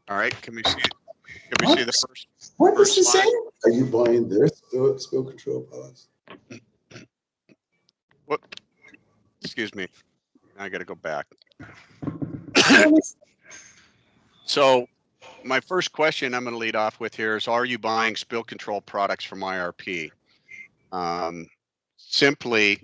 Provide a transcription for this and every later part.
All right, can we see it? Can we see the What first does it slide? say? Are you buying their spill control policy? What? Excuse me. I got to go back. So my first question I'm going to lead off with here is, are you buying spill control products from IRP? Simply,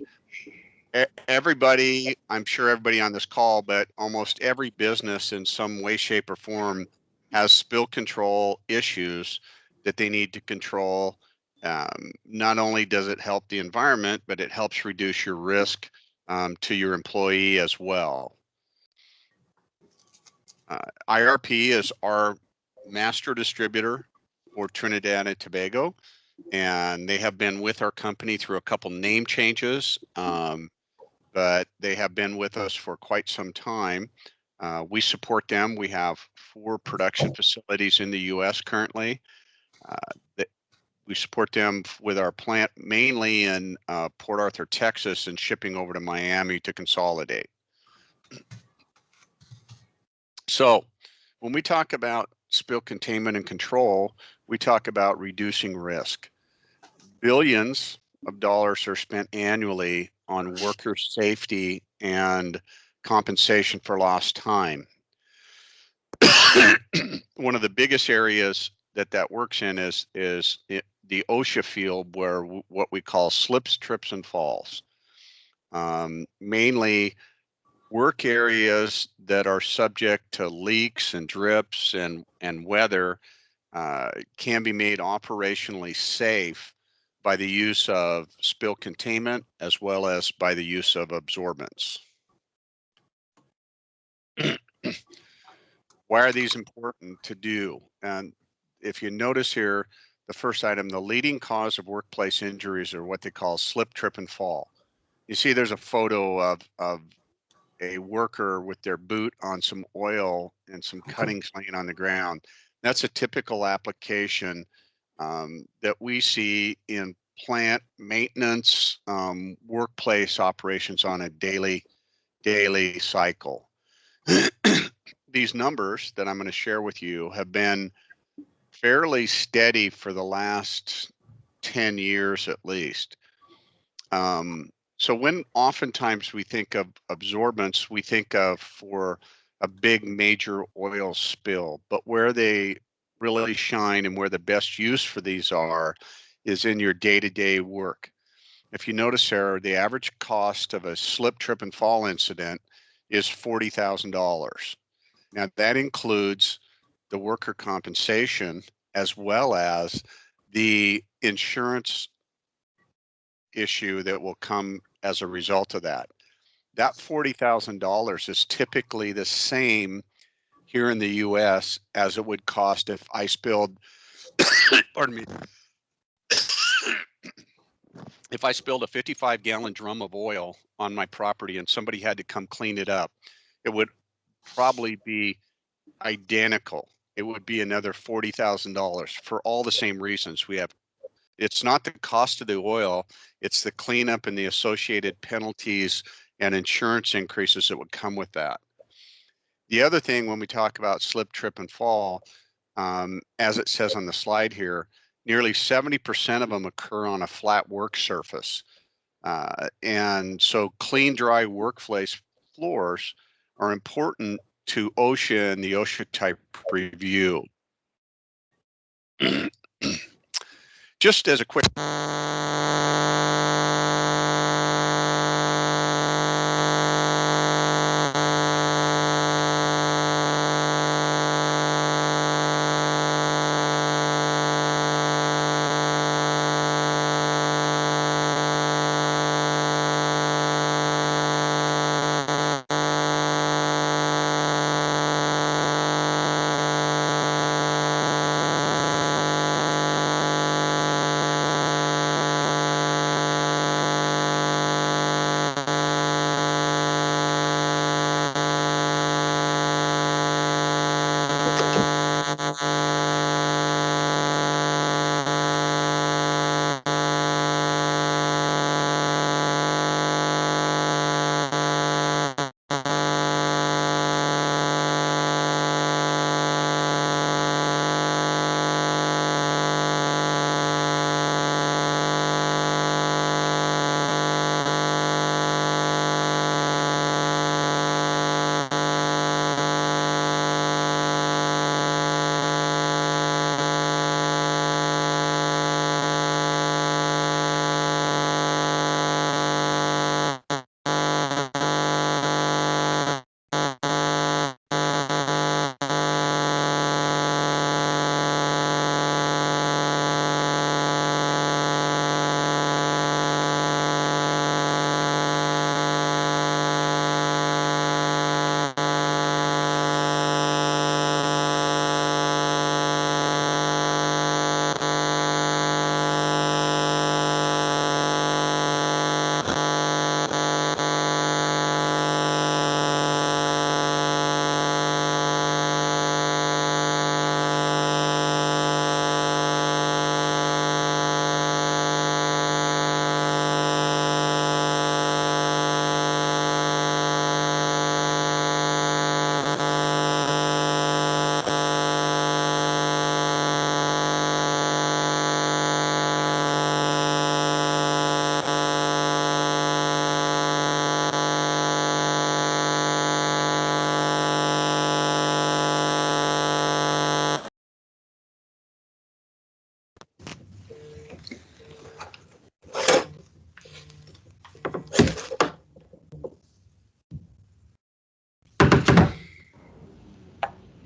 everybody, I'm sure everybody on this call, but almost every business in some way, shape, or form has spill control issues that they need to control. Not only does it help the environment, but it helps reduce your risk to your employee as well. IRP is our master distributor for Trinidad and Tobago, and they have been with our company through a couple name changes, but they have been with us for quite some time. We support them. We have 4 production facilities in the U.S. currently. We support them with our plant mainly in Port Arthur, Texas, and shipping over to Miami to consolidate. So when we talk about spill containment and control, we talk about reducing risk. Billions of dollars are spent annually on worker safety and compensation for lost time. One of the biggest areas that works in is the OSHA field, where what we call slips, trips, and falls. Mainly work areas that are subject to leaks and drips and weather can be made operationally safe by the use of spill containment as well as by the use of absorbents. Why are these important to do? And if you notice here, the first item, the leading cause of workplace injuries are what they call slip, trip, and fall. You see there's a photo of a worker with their boot on some oil and some cuttings laying on the ground. That's a typical application that we see in plant maintenance, workplace operations on a daily cycle. These numbers that I'm going to share with you have been fairly steady for the last 10 years at least. So when oftentimes we think of absorbents, we think of for a big major oil spill, but where they really shine and where the best use for these are is in your day-to-day work. If you notice, Sarah, the average cost of a slip, trip, and fall incident is $40,000. Now that includes the worker compensation as well as the insurance issue that will come as a result of that. That $40,000 is typically the same here in the US as it would cost if I spilled, pardon me, if I spilled a 55-gallon drum of oil on my property and somebody had to come clean it up. It would probably be identical. It would be another $40,000 for all the same reasons. It's not the cost of the oil, it's the cleanup and the associated penalties and insurance increases that would come with that. The other thing when we talk about slip, trip, and fall, as it says on the slide here, nearly 70% of them occur on a flat work surface. And so clean, dry workplace floors are important to OSHA and the OSHA type review. Just as a quick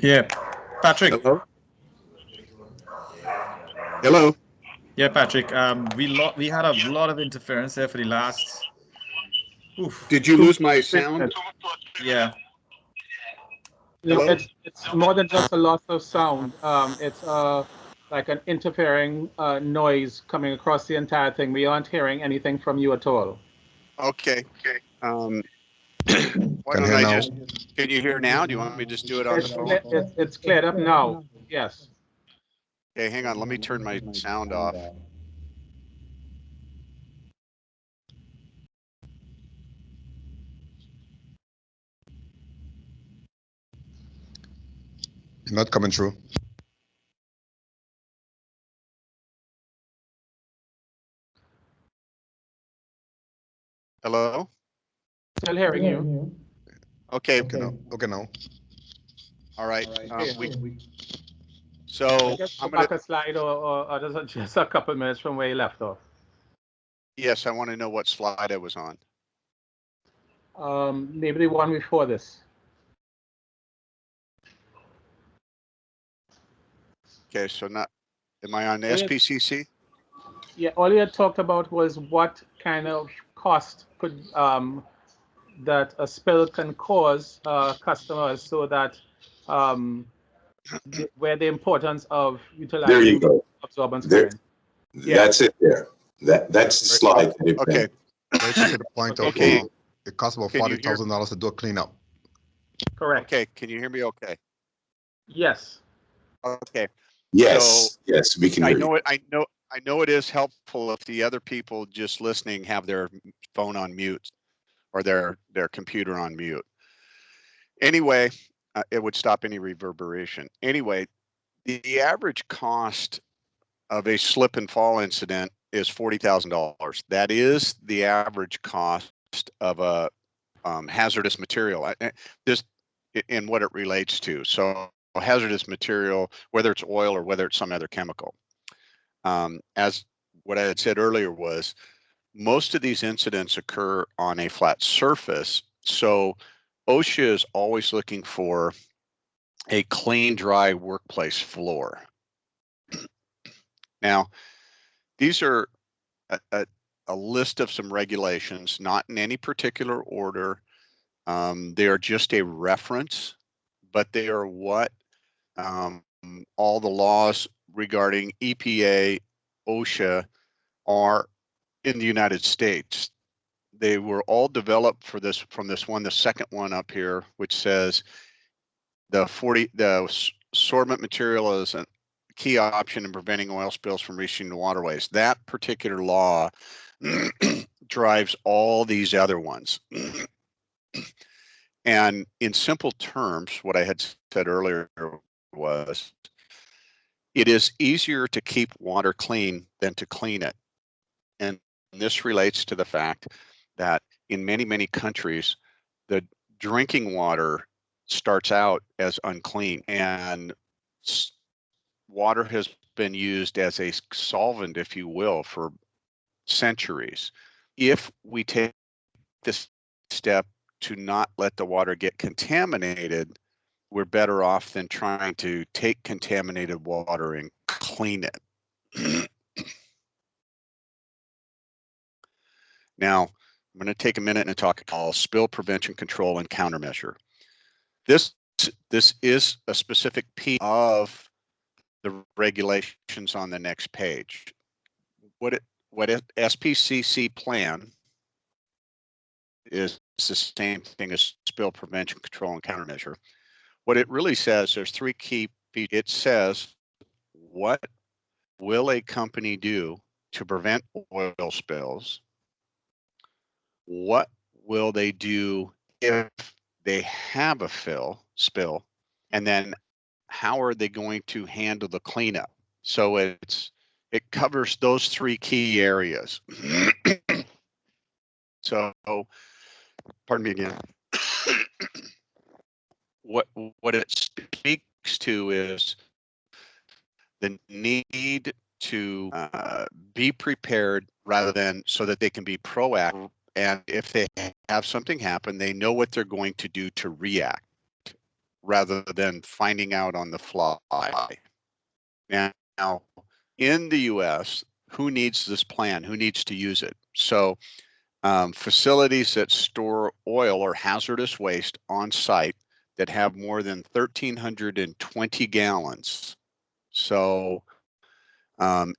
Yeah, Patrick. Hello? Hello? Yeah, Patrick. We had a lot of interference there for the last. Oof. Did you Two, lose my 3 sound? minutes. Yeah. No, Hello? it's more than just a loss of sound. It's like an interfering noise coming across the entire thing. We aren't hearing anything from you at all. Okay. Why Can don't hear I now. just, can you hear now? Do you want me to just do it on the phone? It's cleared up now. Yes. Okay, hang on. Let me turn my sound off. You're not coming through. Hello? Still hearing you. Okay. Okay now. Okay now. All right. I So guess go I'm gonna, back a slide or just a couple minutes from where you left off. yes, I want to know what slide I was on. Maybe the one before this. Okay, so not, am I on Oh, yeah. SPCC? Yeah, all you had talked about was what kind of cost could that a spill can cause customers, so that where the importance of There you utilizing go. absorbance There, coming. Yeah. that's it there. That's the Right. slide. that it Okay. Right to the point of Okay. it costs about Can you hear- $40,000 to do a cleanup. Correct. Okay, can you hear me okay? Yes. Okay. Yes, yes, we can I hear you. know it, I know it is helpful if the other people just listening have their phone on mute or their computer on mute. Anyway, it would stop any reverberation. Anyway, the average cost of a slip and fall incident is $40,000. That is the average cost of a hazardous material. This in what it relates to. So hazardous material, whether it's oil or whether it's some other chemical. As what I had said earlier was, most of these incidents occur on a flat surface. So OSHA is always looking for a clean, dry workplace floor. Now, these are a list of some regulations, not in any particular order. They are just a reference, but they are what all the laws regarding EPA, OSHA are in the United States. They were all developed for this from this one, the second one up here, which says the sorbent material is a key option in preventing oil spills from reaching the waterways. That particular law drives all these other ones. And in simple terms, what I had said earlier was, it is easier to keep water clean than to clean it. And this relates to the fact that in many, many countries, the drinking water starts out as unclean, and water has been used as a solvent, if you will, for centuries. If we take this step to not let the water get contaminated, we're better off than trying to take contaminated water and clean it. Now, I'm going to take a minute and talk about spill prevention, control, and countermeasure. This is a specific piece of the regulations on the next page. What SPCC plan is the same thing as spill prevention, control, and countermeasure. What it really says, there's three key. It says, what will a company do to prevent oil spills? What will they do if they have a spill? And then how are they going to handle the cleanup? So it covers those three key areas. So, pardon me again. What it speaks to is the need to be prepared rather than so that they can be proactive. And if they have something happen, they know what they're going to do to react. rather than finding out on the fly. Now, in the US, who needs this plan? Who needs to use it? So facilities that store oil or hazardous waste on site that have more than 1,320 gallons. So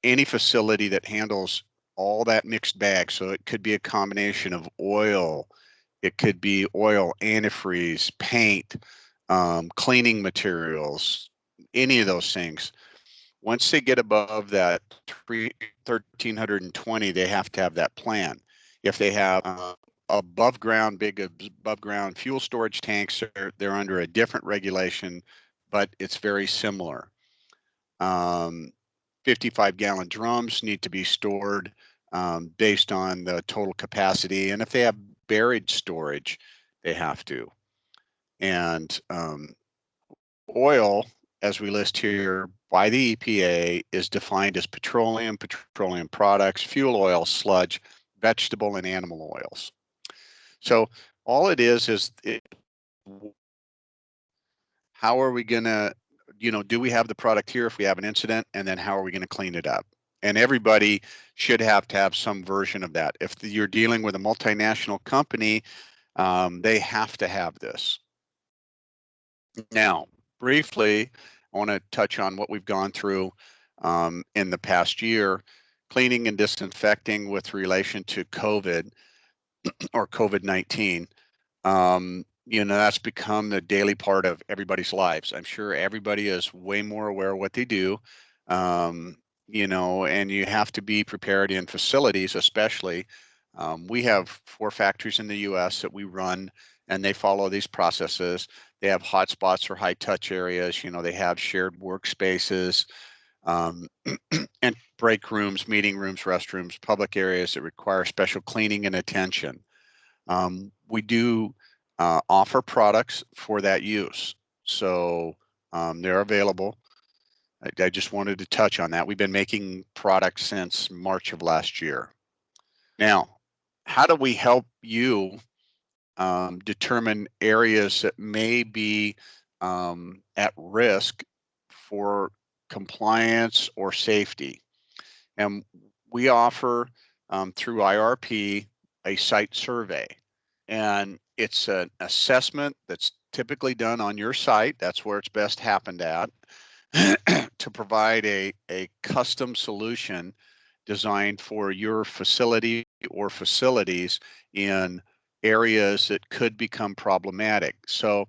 any facility that handles all that mixed bag, so it could be a combination of oil, it could be oil, antifreeze, paint, cleaning materials, any of those things. Once they get above that 1,320, they have to have that plan. If they have big above ground fuel storage tanks, they're under a different regulation, but it's very similar. 55-gallon drums need to be stored based on the total capacity. And if they have buried storage, they have to. And oil, as we list here by the EPA, is defined as petroleum, petroleum products, fuel oil, sludge, vegetable and animal oils. So all it is how are we going to, do we have the product here if we have an incident, and then how are we going to clean it up? And everybody should have to have some version of that. If you're dealing with a multinational company, they have to have this. Now, briefly, I want to touch on what we've gone through in the past year, cleaning and disinfecting with relation to COVID or COVID-19. That's become the daily part of everybody's lives. I'm sure everybody is way more aware of what they do, and you have to be prepared in facilities, especially. We have 4 factories in the U.S. that we run, and they follow these processes. They have hotspots or high touch areas. They have shared workspaces, and break rooms, meeting rooms, restrooms, public areas that require special cleaning and attention. We do offer products for that use. So they're available. I just wanted to touch on that. We've been making products since March of last year. Now, how do we help you determine areas that may be at risk for compliance or safety? And we offer through IRP a site survey. And it's an assessment that's typically done on your site. That's where it's best happened at to provide a custom solution designed for your facility or facilities in areas that could become problematic. So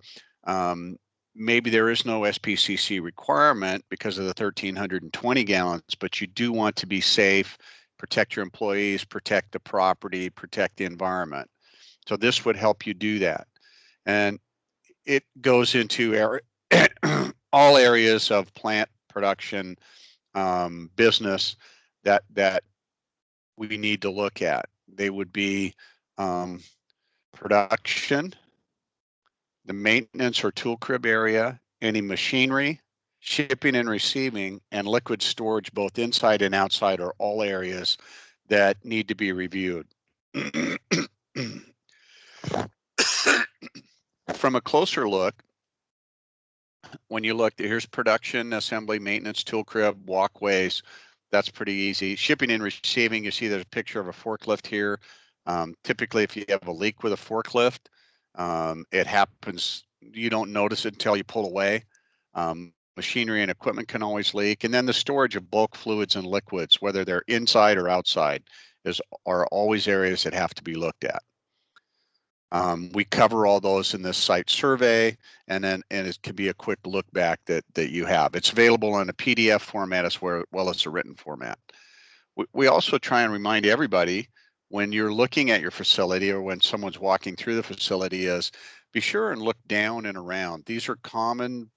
maybe there is no SPCC requirement because of the 1,320 gallons, but you do want to be safe, protect your employees, protect the property, protect the environment. So this would help you do that. And it goes into all areas of plant production, business that we need to look at. They would be production, the maintenance or tool crib area, any machinery, shipping and receiving, and liquid storage, both inside and outside, are all areas that need to be reviewed. From a closer look, when you look, here's production, assembly, maintenance, tool crib, walkways. That's pretty easy. Shipping and receiving, you see there's a picture of a forklift here. Typically, if you have a leak with a forklift, it happens, you don't notice it until you pull away. Machinery and equipment can always leak. And then the storage of bulk fluids and liquids, whether they're inside or outside, are always areas that have to be looked at. We cover all those in this site survey, and it can be a quick look back that you have. It's available in a PDF format as well as a written format. We also try and remind everybody when you're looking at your facility or when someone's walking through the facility is be sure and look down and around. These are common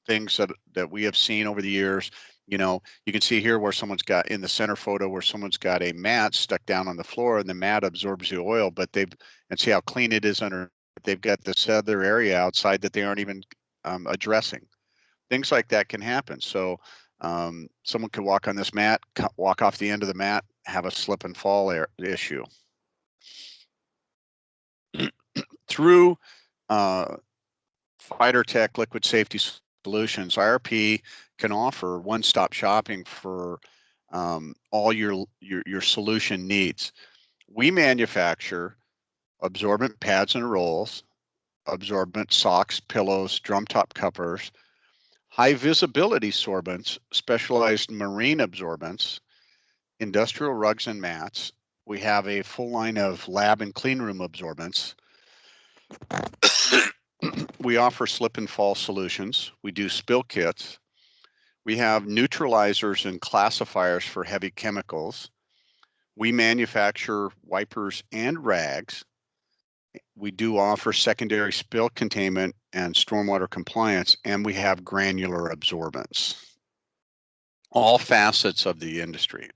things that we have seen over the years. You can see here where someone's got in the center photo where someone's got a mat stuck down on the floor and the mat absorbs the oil, but and see how clean it is under. They've got this other area outside that they aren't even addressing. Things like that can happen. So someone could walk on this mat, walk off the end of the mat, have a slip and fall issue. Through FighterTech Liquid Safety Solutions, IRP can offer one-stop shopping for all your solution needs. We manufacture absorbent pads and rolls, absorbent socks, pillows, drum top covers, high visibility sorbents, specialized marine absorbents, industrial rugs and mats. We have a full line of lab and clean room absorbents. We offer slip and fall solutions. We do spill kits. We have neutralizers and classifiers for heavy chemicals. We manufacture wipers and rags. We do offer secondary spill containment and stormwater compliance, and we have granular absorbents. All facets of the industry.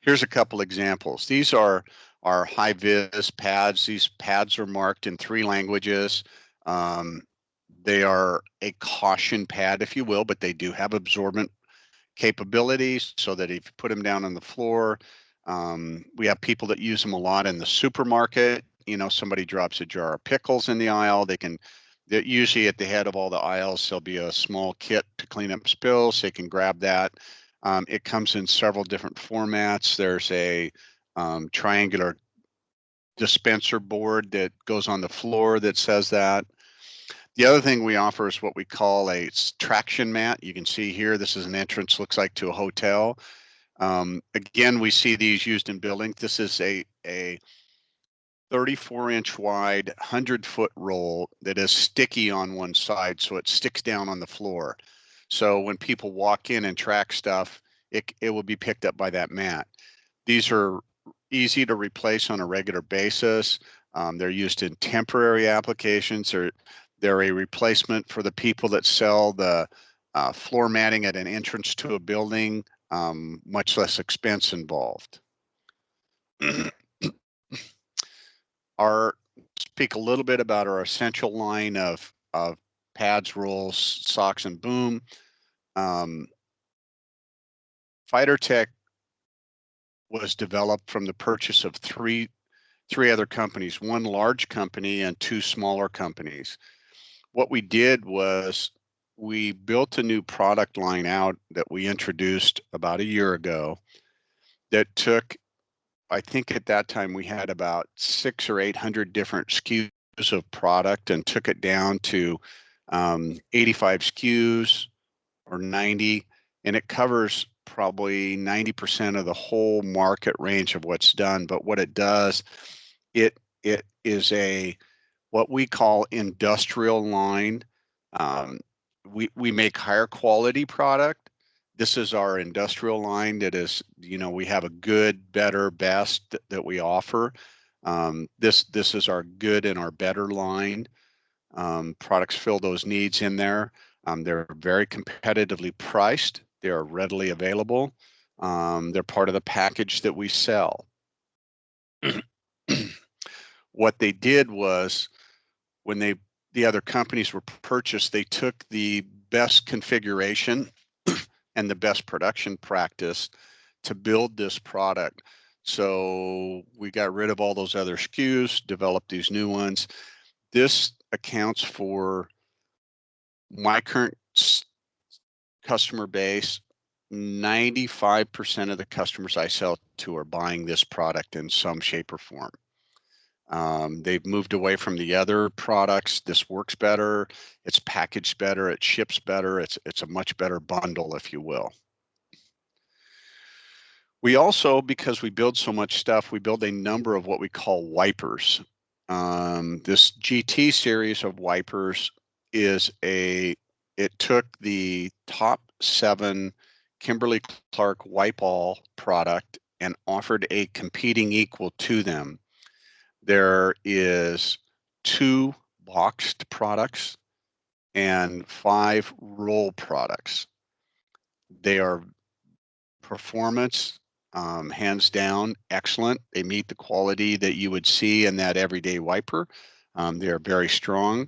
Here's a couple examples. These are our high-vis pads. These pads are marked in 3 languages. They are a caution pad, if you will, but they do have absorbent capabilities so that if you put them down on the floor, we have people that use them a lot in the supermarket. You know, somebody drops a jar of pickles in the aisle, usually at the head of all the aisles, there'll be a small kit to clean up spills. So they can grab that. It comes in several different formats. There's a triangular dispenser board that goes on the floor that says that. The other thing we offer is what we call a traction mat. You can see here, this is an entrance, looks like to a hotel. Again, we see these used in buildings. This is a 34-inch wide, 100-foot roll that is sticky on one side, so it sticks down on the floor. So when people walk in and track stuff, it will be picked up by that mat. These are easy to replace on a regular basis. They're used in temporary applications. They're a replacement for the people that sell the floor matting at an entrance to a building, much less expense involved. Speak a little bit about our essential line of pads, rolls, socks, and boom. FighterTech was developed from the purchase of three other companies, 1 large company and 2 smaller companies. What we did was we built a new product line out that we introduced about a year ago that took, I think at that time we had about 600 or 800 different SKUs of product and took it down to 85 SKUs or 90, and it covers probably 90% of the whole market range of what's done. But what it does, it is what we call industrial line. We make higher quality product. This is our industrial line that is, we have a good, better, best that we offer. This is our good and our better line. Products fill those needs in there. They're very competitively priced. They are readily available. They're part of the package that we sell. What they did was when the other companies were purchased, they took the best configuration and the best production practice to build this product. So we got rid of all those other SKUs, developed these new ones. This accounts for my current customer base. 95% of the customers I sell to are buying this product in some shape or form. They've moved away from the other products. This works better. It's packaged better. It ships better. It's a much better bundle, if you will. We also, because we build so much stuff, we build a number of what we call wipers. This GT series of wipers it took the top 7 Kimberly-Clark Wipe All product and offered a competing equal to them. There is 2 boxed products and 5 roll products. They are performance, hands down, excellent. They meet the quality that you would see in that everyday wiper. They are very strong.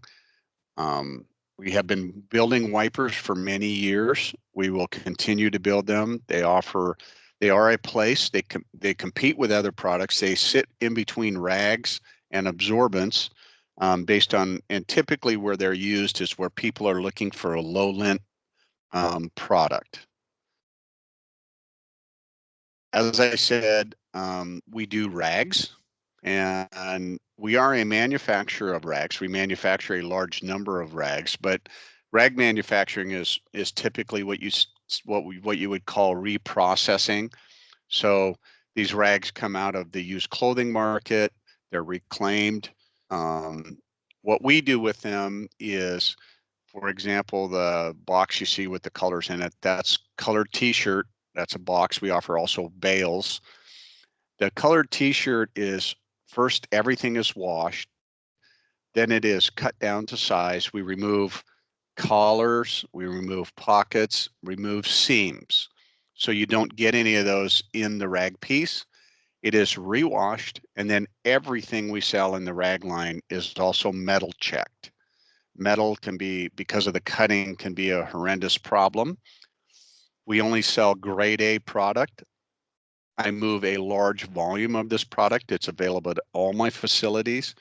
We have been building wipers for many years. We will continue to build them. They are a place. They compete with other products. They sit in between rags and absorbents. based on, and typically where they're used is where people are looking for a low lint product. As I said, we do rags, and we are a manufacturer of rags. We manufacture a large number of rags, but rag manufacturing is typically what you would call reprocessing. So these rags come out of the used clothing market. They're reclaimed. What we do with them is, for example, the box you see with the colors in it, that's colored t-shirt. That's a box. We offer also bales. The colored t-shirt is, first, everything is washed. Then it is cut down to size. We remove collars, we remove pockets, remove seams. So you don't get any of those in the rag piece. It is rewashed, and then everything we sell in the rag line is also metal checked. Metal can be, because of the cutting, can be a horrendous problem. We only sell grade A product. I move a large volume of this product. It's available at all my facilities.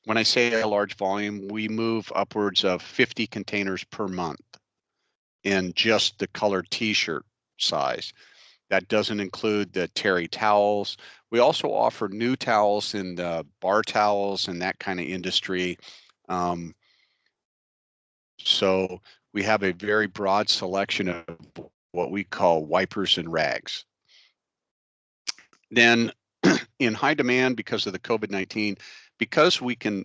When I say a large volume, we move upwards of 50 containers per month in just the colored t-shirt size. That doesn't include the terry towels. We also offer new towels in the bar towels and that kind of industry. So we have a very broad selection of what we call wipers and rags. Then in high demand because of the COVID-19, because we can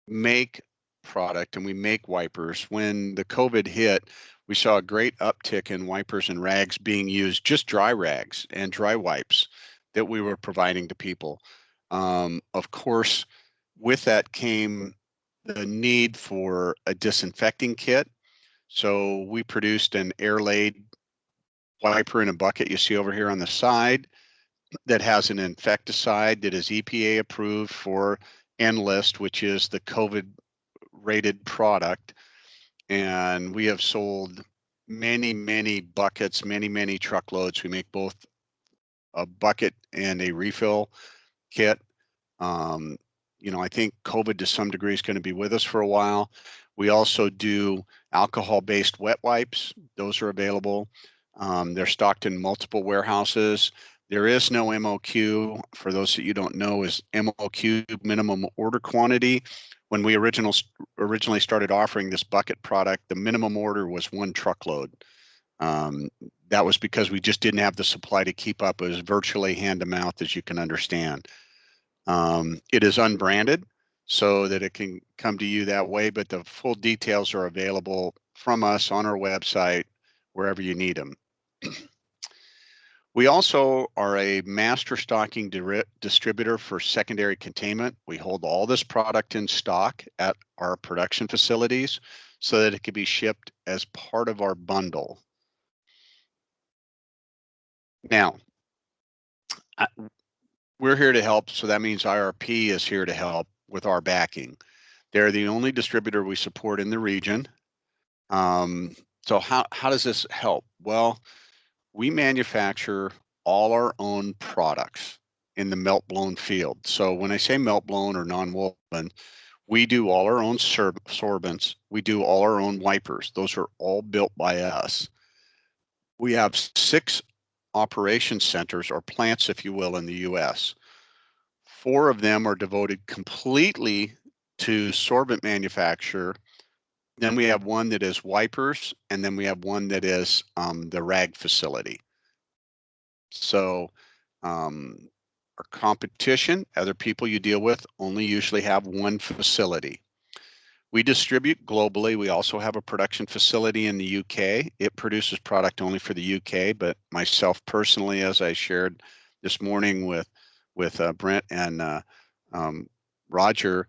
make product and we make wipers, when the COVID hit, we saw a great uptick in wipers and rags being used, just dry rags and dry wipes that we were providing to people. Of course, with that came the need for a disinfecting kit. So we produced an air-laid wiper in a bucket you see over here on the side that has an insecticide that is EPA approved for Enlist, which is the COVID rated product. And we have sold many, many buckets, many, many truckloads. We make both a bucket and a refill kit. I think COVID to some degree is going to be with us for a while. We also do alcohol-based wet wipes. Those are available. They're stocked in multiple warehouses. There is no MOQ. For those that you don't know, is MOQ, minimum order quantity. When we originally started offering this bucket product, the minimum order was 1 truckload. That was because we just didn't have the supply to keep up. It was virtually hand to mouth, as you can understand. It is unbranded so that it can come to you that way, but the full details are available from us on our website, wherever you need them. We also are a master stocking distributor for secondary containment. We hold all this product in stock at our production facilities so that it can be shipped as part of our bundle. Now, we're here to help, so that means IRP is here to help with our backing. They're the only distributor we support in the region. So how does this help? Well, we manufacture all our own products in the melt blown field. So when I say melt blown or non-woven, we do all our own sorbents. We do all our own wipers. Those are all built by us. We have 6 operation centers, or plants, if you will, in the US. 4 of them are devoted completely to sorbent manufacture. Then we have one that is wipers, and then we have one that is the rag facility. So our competition, other people you deal with, only usually have one facility. We distribute globally. We also have a production facility in the UK. It produces product only for the UK, but myself personally, as I shared this morning with Brent and Roger,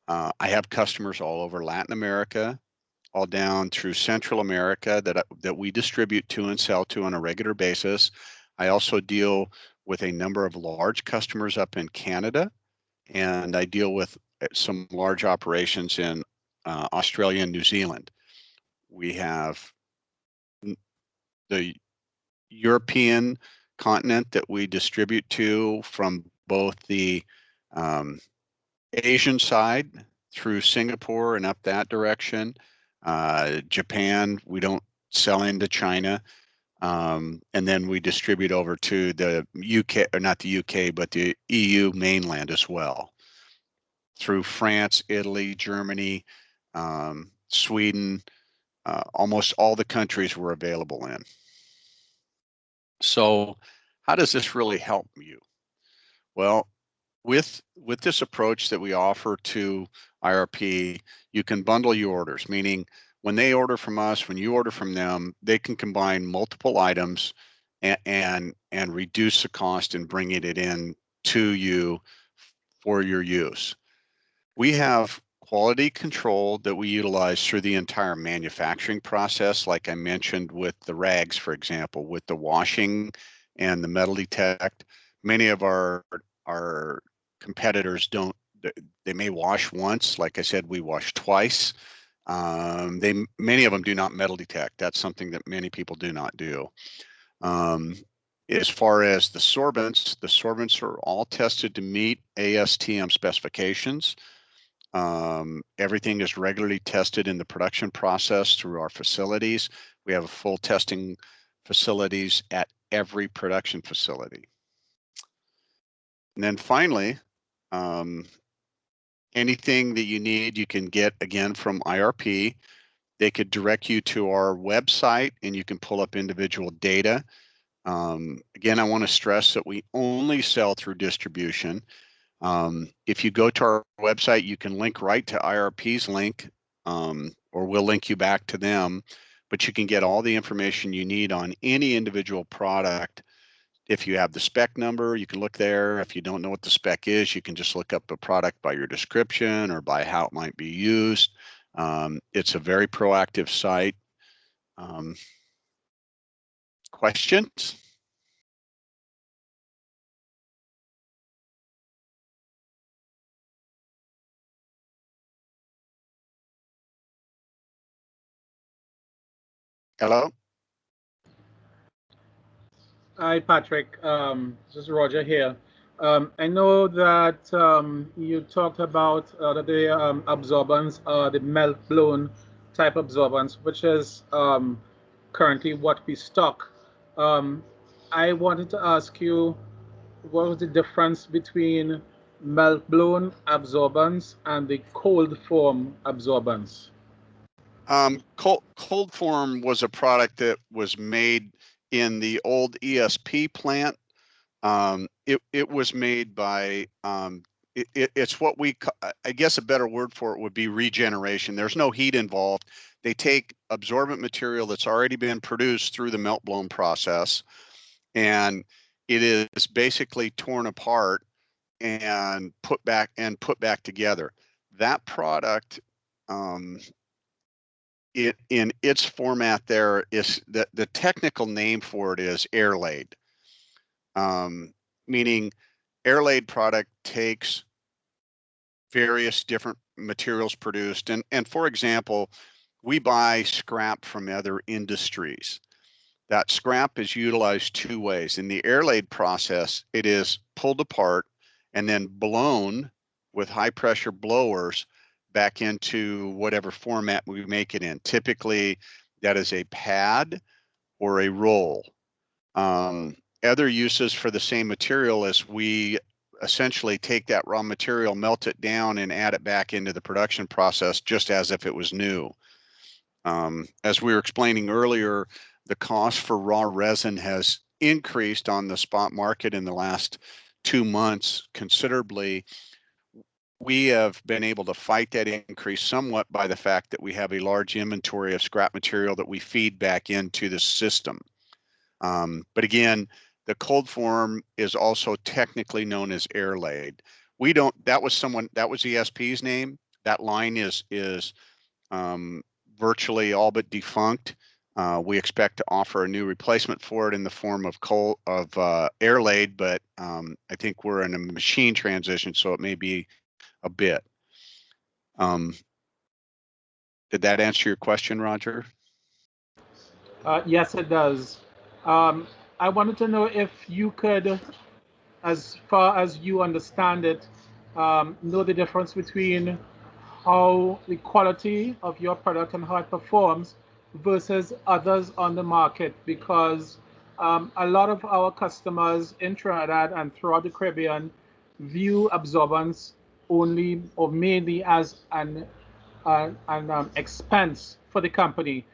I have customers all over Latin America, all down through Central America that we distribute to and sell to on a regular basis. I also deal with a number of large customers up in Canada, and I deal with some large operations in Australia and New Zealand. We have the European continent that we distribute to from both the Asian side through Singapore and up that direction. Japan, we don't sell into China. And then we distribute over to the UK, or not the UK, but the EU mainland as well, through France, Italy, Germany, Sweden, almost all the countries we're available in. So how does this really help you? Well, with this approach that we offer to IRP, you can bundle your orders, meaning when they order from us, when you order from them, they can combine multiple items and reduce the cost and bringing it in to you for your use. We have quality control that we utilize through the entire manufacturing process, like I mentioned with the rags, for example, with the washing and the metal detect. Many of our competitors don't, they may wash once. Like I said, we wash twice. Many of them do not metal detect. That's something that many people do not do. As far as the sorbents are all tested to meet ASTM specifications. Everything is regularly tested in the production process through our facilities. We have full testing facilities at every production facility. And then finally, anything that you need, you can get again from IRP. They could direct you to our website and you can pull up individual data. Again, I want to stress that we only sell through distribution. If you go to our website, you can link right to IRP's link, or we'll link you back to them, but you can get all the information you need on any individual product. If you have the spec number, you can look there. If you don't know what the spec is, you can just look up a product by your description or by how it might be used. It's a very proactive site. Questions? Hello? Hi, Patrick. This is Roger here. I know that you talked about the absorbents, the melt-blown type absorbents, which is currently what we stock. I wanted to ask you, what was the difference between melt-blown absorbents and the cold form absorbents? Cold form was a product that was made in the old ESP plant. It was made by, it's what I guess a better word for it would be regeneration. There's no heat involved. They take absorbent material that's already been produced through the melt blown process, and it is basically torn apart and put back together. That product, in its format, there is the technical name for it is air laid, meaning air laid product takes various different materials produced, and for example, we buy scrap from other industries. That scrap is utilized two ways. In the air laid process, it is pulled apart and then blown with high pressure blowers back into whatever format we make it in. Typically, that is a pad or a roll. Other uses for the same material is we essentially take that raw material, melt it down, and add it back into the production process just as if it was new. As we were explaining earlier, the cost for raw resin has increased on the spot market in the last 2 months considerably. We have been able to fight that increase somewhat by the fact that we have a large inventory of scrap material that we feed back into the system. But again, the cold form is also technically known as air laid. We don't, that was ESP's name. That line is virtually all but defunct. We expect to offer a new replacement for it in the form of air laid, but I think we're in a machine transition, so it may be a bit. Did that answer your question, Roger? Yes, it does. I wanted to know if you could, as far as you understand it, know the difference between how the quality of your product and how it performs versus others on the market, because a lot of our customers in Trinidad and throughout the Caribbean view absorbance only or mainly as an expense for the company,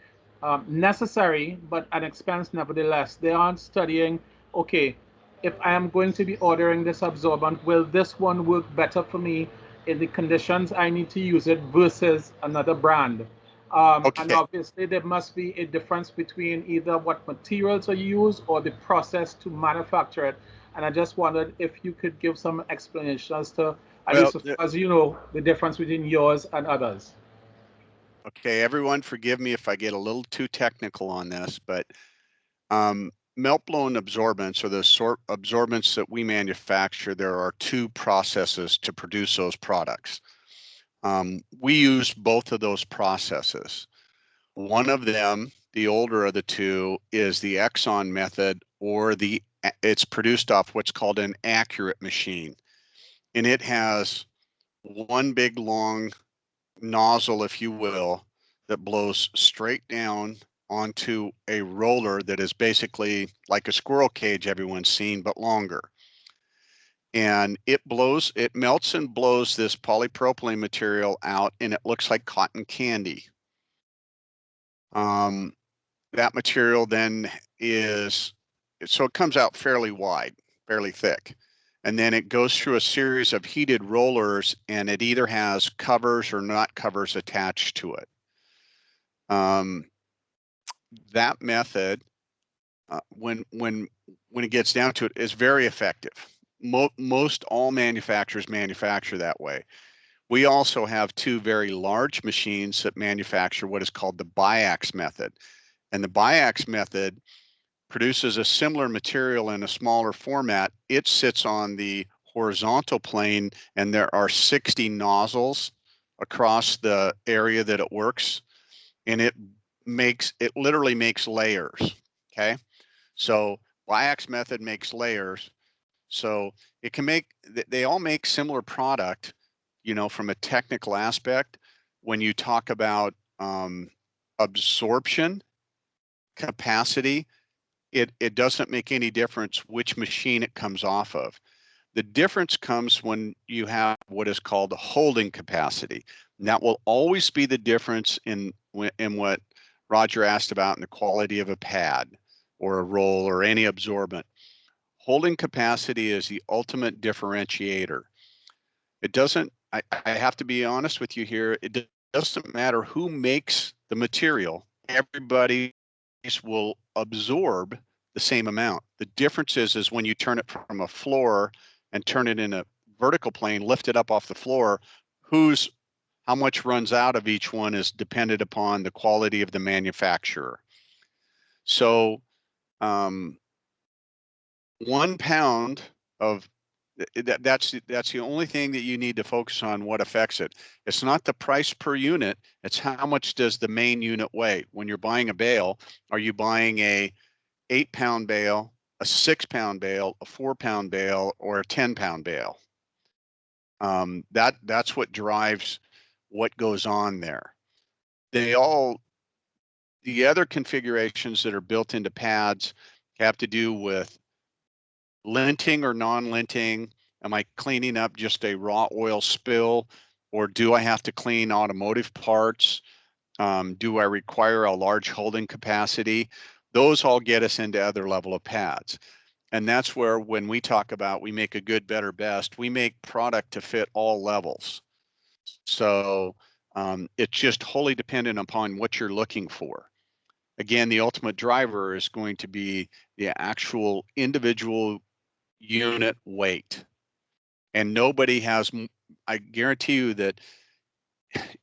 necessary but an expense nevertheless. They aren't studying, okay, if I am going to be ordering this absorbent, will this one work better for me in the conditions I need to use it versus another brand? And Okay. obviously, there must be a difference between either what materials are used or the process to manufacture it. And I just wondered if you could give some explanation as to, at Well, least as far as you know, the difference between yours and others. okay, everyone, forgive me if I get a little too technical on this, but melt-blown absorbents, or the absorbents that we manufacture, there are two processes to produce those products. We use both of those processes. One of them, the older of the two, is the Exxon method, or it's produced off what's called an accurate machine. And it has one big long nozzle, if you will, that blows straight down onto a roller that is basically like a squirrel cage everyone's seen, but longer. And it melts and blows this polypropylene material out, and it looks like cotton candy. That material then so it comes out fairly wide, fairly thick. And then it goes through a series of heated rollers, and it either has covers or not covers attached to it. That method, when it gets down to it, is very effective. Most all manufacturers manufacture that way. We also have two very large machines that manufacture what is called the biax method. And the biax method produces a similar material in a smaller format. It sits on the horizontal plane, and there are 60 nozzles across the area that it works, and it literally makes layers. Okay, so biax method makes layers, so it can they all make similar product, from a technical aspect. When you talk about absorption capacity, it doesn't make any difference which machine it comes off of. The difference comes when you have what is called holding capacity. And that will always be the difference in what Roger asked about in the quality of a pad or a roll or any absorbent. Holding capacity is the ultimate differentiator. It doesn't, I have to be honest with you here, it doesn't matter who makes the material, everybody will absorb the same amount. The difference is when you turn it from a floor and turn it in a vertical plane, lift it up off the floor, how much runs out of each one is dependent upon the quality of the manufacturer. So 1 pound of that's the only thing that you need to focus on, what affects it. It's not the price per unit, it's how much does the main unit weigh. When you're buying a bale, are you buying a 8-pound bale, a 6-pound bale, a 4-pound bale, or a 10-pound bale? That's what drives what goes on there. The other configurations that are built into pads have to do with linting or non-linting. Am I cleaning up just a raw oil spill, or do I have to clean automotive parts? Do I require a large holding capacity? Those all get us into other level of pads. And that's where, when we talk about we make a good, better, best, we make product to fit all levels. So it's just wholly dependent upon what you're looking for. Again, the ultimate driver is going to be the actual individual unit weight. And nobody has, I guarantee you that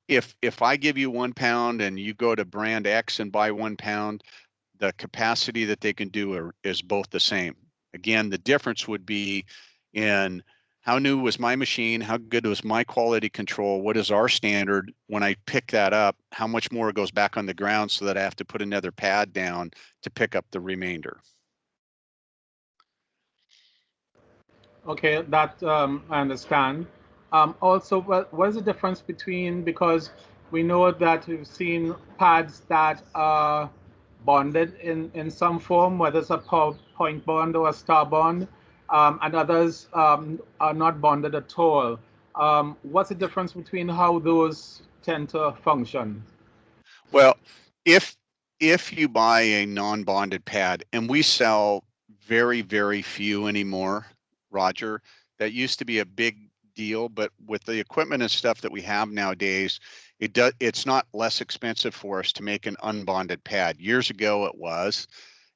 if I give you 1 pound and you go to brand X and buy 1 pound, the capacity that they can do is both the same. Again, the difference would be in how new was my machine, how good was my quality control, what is our standard when I pick that up, how much more goes back on the ground so that I have to put another pad down to pick up the remainder. Okay, that I understand. Also, what is the difference between, because we know that we've seen pads that are bonded in some form, whether it's a point bond or a star bond, and others are not bonded at all. What's the difference between how those tend to function? Well, if you buy a non-bonded pad, and we sell very, very few anymore, Roger, that used to be a big deal, but with the equipment and stuff that we have nowadays, it's not less expensive for us to make an unbonded pad. Years ago it was.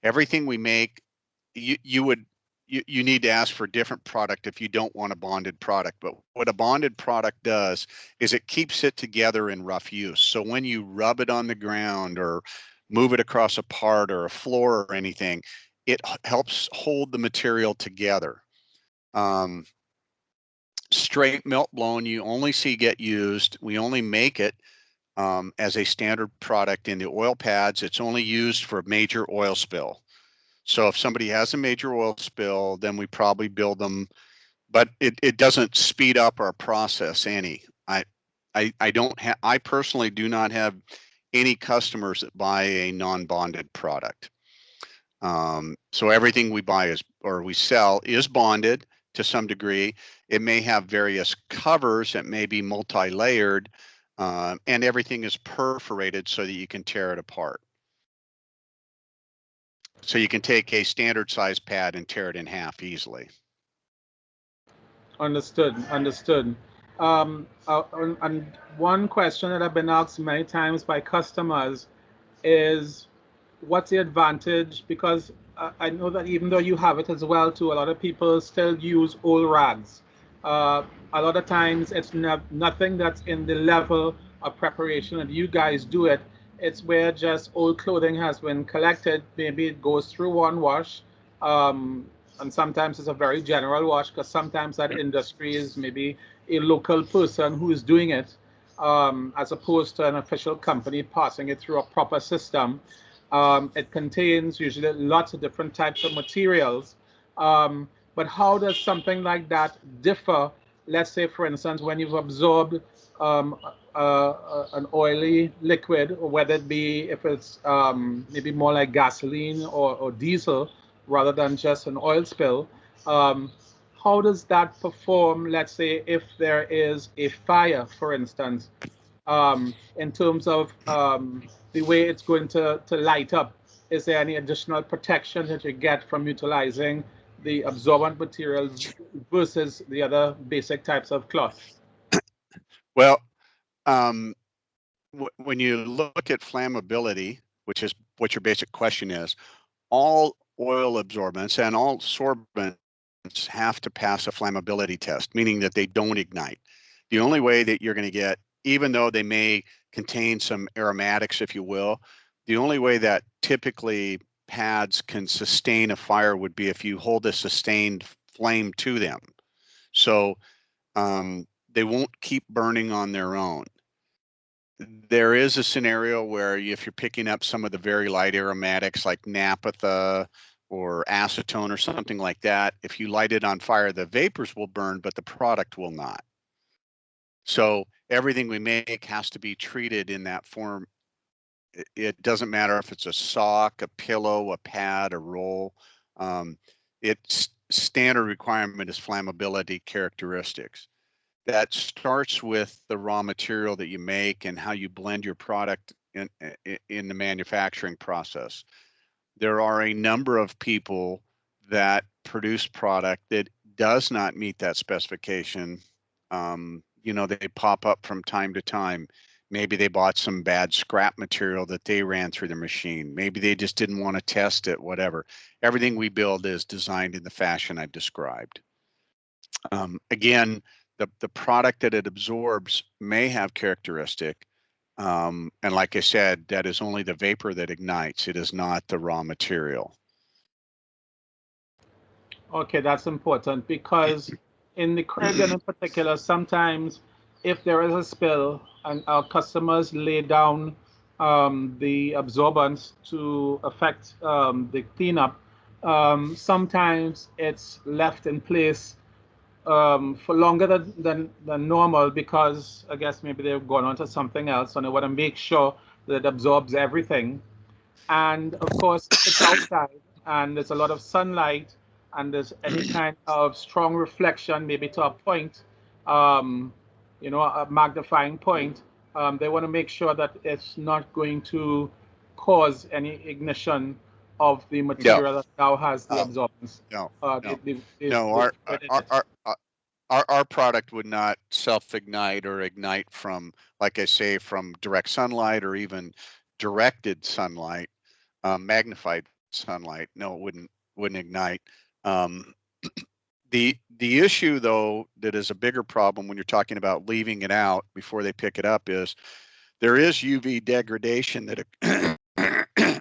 Everything we make, you need to ask for a different product if you don't want a bonded product. But what a bonded product does is it keeps it together in rough use. So when you rub it on the ground or move it across a part or a floor or anything, it helps hold the material together. Straight melt blown, you only see get used. We only make it as a standard product in the oil pads. It's only used for a major oil spill. So if somebody has a major oil spill, then we probably build them, but it doesn't speed up our process any. I personally do not have any customers that buy a non-bonded product. So everything we buy or we sell is bonded to some degree. It may have various covers that may be multi-layered, and everything is perforated so that you can tear it apart. So you can take a standard size pad and tear it in half easily. Understood. And one question that I've been asked many times by customers is, what's the advantage? Because I know that even though you have it as well too, a lot of people still use old rags. A lot of times it's nothing that's in the level of preparation that you guys do it. It's where just old clothing has been collected. Maybe it goes through one wash. And sometimes it's a very general wash, because sometimes that industry is maybe a local person who is doing it, as opposed to an official company passing it through a proper system. It contains usually lots of different types of materials. But how does something like that differ? Let's say, for instance, when you've absorbed an oily liquid, or whether it be, if it's maybe more like gasoline or diesel rather than just an oil spill, how does that perform, let's say, if there is a fire, for instance, in terms of the way it's going to light up? Is there any additional protection that you get from utilizing the absorbent materials versus the other basic types of cloth? Well, when you look at flammability, which is what your basic question is, all oil absorbents and all sorbents have to pass a flammability test, meaning that they don't ignite. The only way that you're going to get, even though they may contain some aromatics, if you will, the only way that typically pads can sustain a fire would be if you hold a sustained flame to them. So they won't keep burning on their own. There is a scenario where if you're picking up some of the very light aromatics like naphtha or acetone or something like that, if you light it on fire, the vapors will burn, but the product will not. So everything we make has to be treated in that form. It doesn't matter if it's a sock, a pillow, a pad, a roll. Its standard requirement is flammability characteristics. That starts with the raw material that you make and how you blend your product in the manufacturing process. There are a number of people that produce product that does not meet that specification. They pop up from time to time. Maybe they bought some bad scrap material that they ran through the machine. Maybe they just didn't want to test it, whatever. Everything we build is designed in the fashion I've described. Again, the product that it absorbs may have characteristic, and like I said, that is only the vapor that ignites. It is not the raw material. Okay, that's important, because in the Caribbean in particular, sometimes if there is a spill and our customers lay down the absorbents to affect the cleanup, sometimes it's left in place for longer than normal because I guess maybe they've gone on to something else, and they want to make sure that it absorbs everything. And of course, if it's outside and there's a lot of sunlight and there's any kind of strong reflection, maybe to a point, um, a magnifying point, they want to make sure that it's not going to cause any ignition of the No, material that now has the absorbance. no, no, The no. fluid in it. Our product would not self-ignite or ignite from, like I say, from direct sunlight or even directed sunlight, magnified sunlight. No, it wouldn't ignite. Um, the issue though that is a bigger problem when you're talking about leaving it out before they pick it up is there is UV degradation that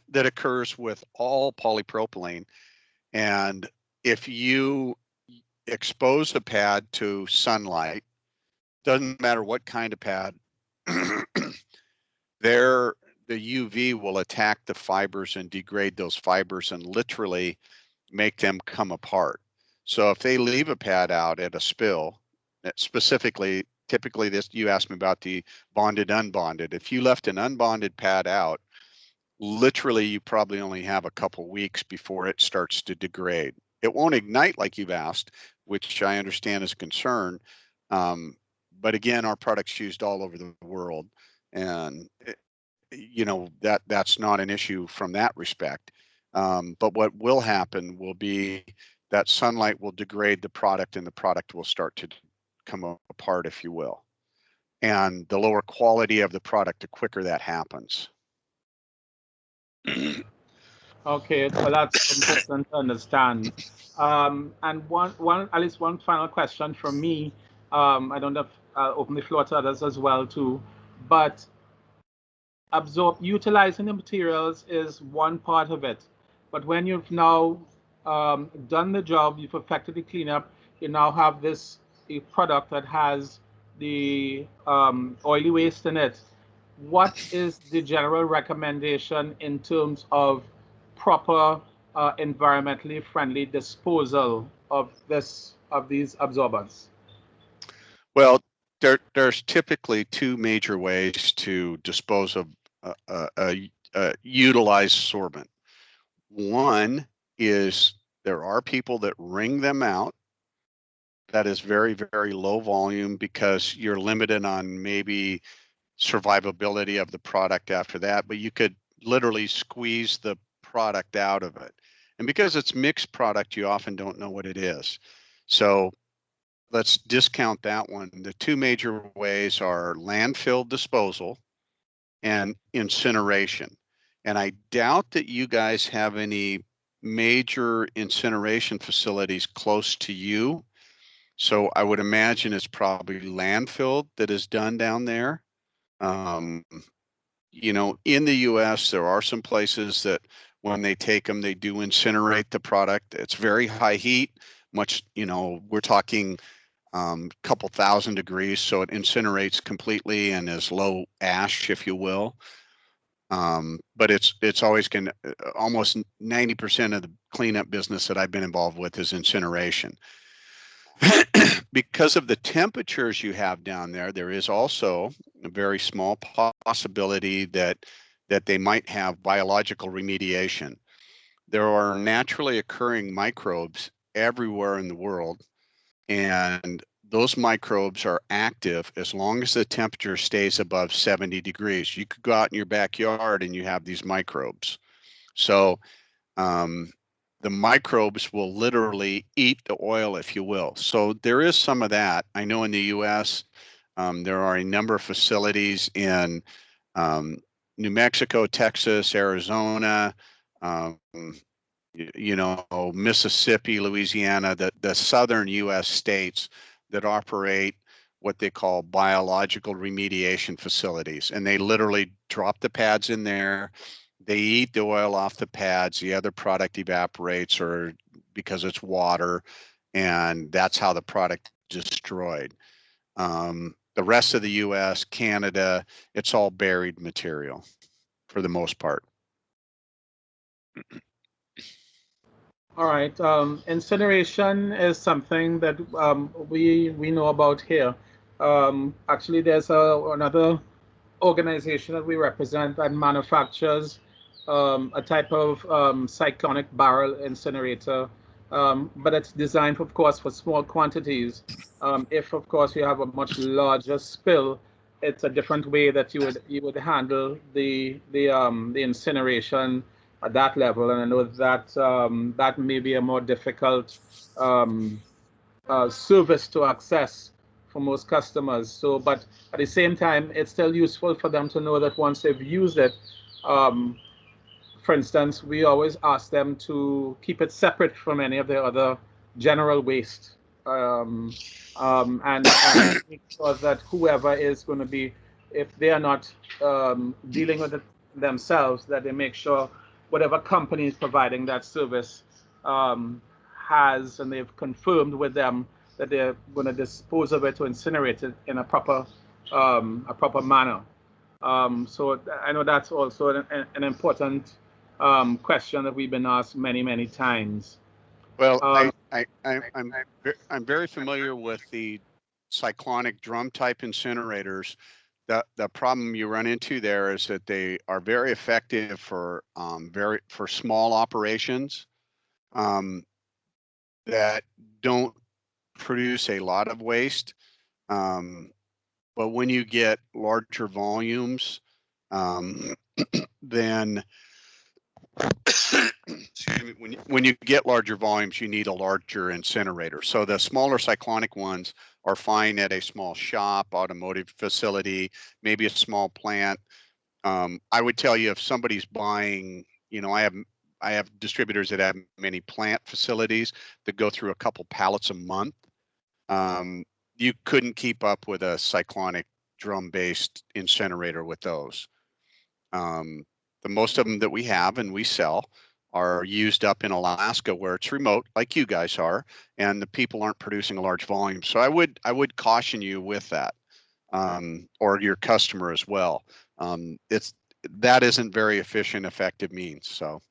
that occurs with all polypropylene, and if you expose a pad to sunlight, doesn't matter what kind of pad, there the UV will attack the fibers and degrade those fibers and literally make them come apart. So if they leave a pad out at a spill, specifically, typically this, you asked me about the bonded, unbonded. If you left an unbonded pad out, literally you probably only have a couple weeks before it starts to degrade. It won't ignite like you've asked, which I understand is a concern. But again, our product's used all over the world, and that's not an issue from that respect. But what will happen will be that sunlight will degrade the product and the product will start to come apart, if you will. And the lower quality of the product, the quicker that happens. Okay, well, that's important to understand. And at least one final question from me. I don't know if I'll open the floor to others as well too, but utilizing the materials is one part of it. But when you've now done the job, you've effected the cleanup, you now have a product that has the oily waste in it. What is the general recommendation in terms of proper environmentally friendly disposal of these absorbents? Well, there's typically two major ways to dispose of utilized sorbent. One is there are people that wring them out. That is very, very low volume because you're limited on maybe survivability of the product after that, but you could literally squeeze the product out of it. And because it's mixed product, you often don't know what it is. So let's discount that one. The two major ways are landfill disposal and incineration. And I doubt that you guys have any major incineration facilities close to you. So I would imagine it's probably landfill that is done down there. In the US, there are some places that when they take them, they do incinerate the product. It's very high heat, we're talking couple thousand degrees, so it incinerates completely and is low ash, if you will. But it's always going to, almost 90% of the cleanup business that I've been involved with is incineration. Because of the temperatures you have down there, there is also a very small possibility that they might have biological remediation. There are naturally occurring microbes everywhere in the world, and those microbes are active as long as the temperature stays above 70 degrees. You could go out in your backyard and you have these microbes. So the microbes will literally eat the oil, if you will. So there is some of that. I know in the US, there are a number of facilities in New Mexico, Texas, Arizona, Mississippi, Louisiana, the southern US states that operate what they call biological remediation facilities. And they literally drop the pads in there. They eat the oil off the pads. The other product evaporates or because it's water, and that's how the product is destroyed. The rest of the US, Canada, it's all buried material for the most part. All right. Incineration is something that we know about here. Actually, there's another organization that we represent that manufactures a type of cyclonic barrel incinerator, but it's designed, of course, for small quantities. If, of course, you have a much larger spill, it's a different way that you would handle the incineration at that level. And I know that that may be a more difficult um, service to access for most customers. So, but at the same time, it's still useful for them to know that once they've used it, um, for instance, we always ask them to keep it separate from any of their other general waste, um, and make sure that whoever is going to be, if they are not dealing with it themselves, that they make sure whatever company is providing that service um, has, and they've confirmed with them that they're going to dispose of it or incinerate it in a proper manner. So I know that's also an important question that we've been asked many, many times. Well, Um, I'm very familiar with the cyclonic drum type incinerators. The problem you run into there is that they are very effective for for small operations that don't produce a lot of waste. But when you get larger volumes, then excuse me, when you get larger volumes, you need a larger incinerator. So the smaller cyclonic ones are fine at a small shop, automotive facility, maybe a small plant. I would tell you if somebody's buying, you know, I have distributors that have many plant facilities that go through a couple pallets a month. You couldn't keep up with a cyclonic drum-based incinerator with those. The most of them that we have and we sell are used up in Alaska where it's remote, like you guys are, and the people aren't producing a large volume. So I would caution you with that, or your customer as well. That isn't very efficient, effective means. So.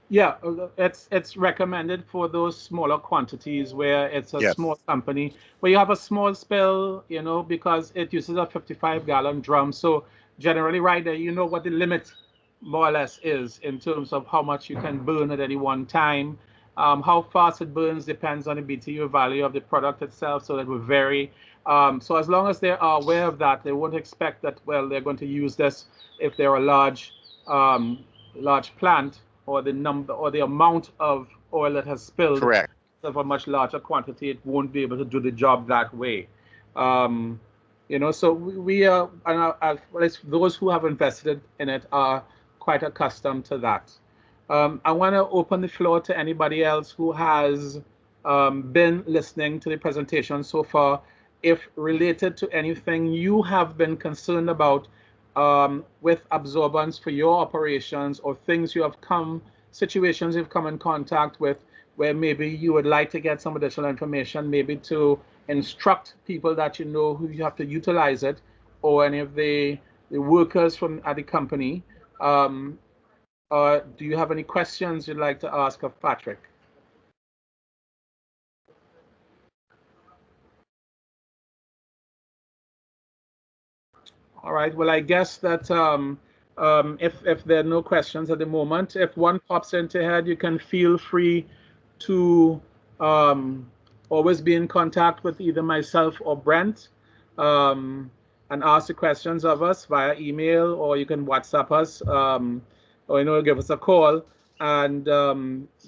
Yeah, it's recommended for those smaller quantities where it's a Yes. small company where you have a small spill, you know, because it uses a 55-gallon drum. So generally, right there, you know what the limit more or less is in terms of how much you can burn at any one time. How fast it burns depends on the BTU value of the product itself, so that will vary. So as long as they are aware of that, they won't expect that, well, they're going to use this if they're a large plant, or the number or the amount of oil that has spilled. Correct. Of a much larger quantity, it won't be able to do the job that way. You know, so we are, and those who have invested in it are quite accustomed to that. I want to open the floor to anybody else who has been listening to the presentation so far, if related to anything you have been concerned about with absorbance for your operations, or things you have situations you've come in contact with where maybe you would like to get some additional information, maybe to instruct people that you know who you have to utilize it, or any of the workers at the company. Do you have any questions you'd like to ask of Patrick? All right. Well, I guess that if there are no questions at the moment, if one pops into your head, you can feel free to always be in contact with either myself or Brent, and ask the questions of us via email, or you can WhatsApp us, or give us a call. And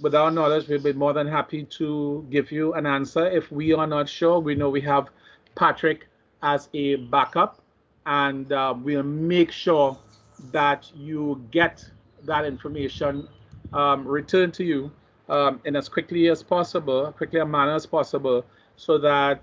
with our knowledge, we'll be more than happy to give you an answer. If we are not sure, we know we have Patrick as a backup, and we'll make sure that you get that information returned to you in as quickly a manner as possible, so that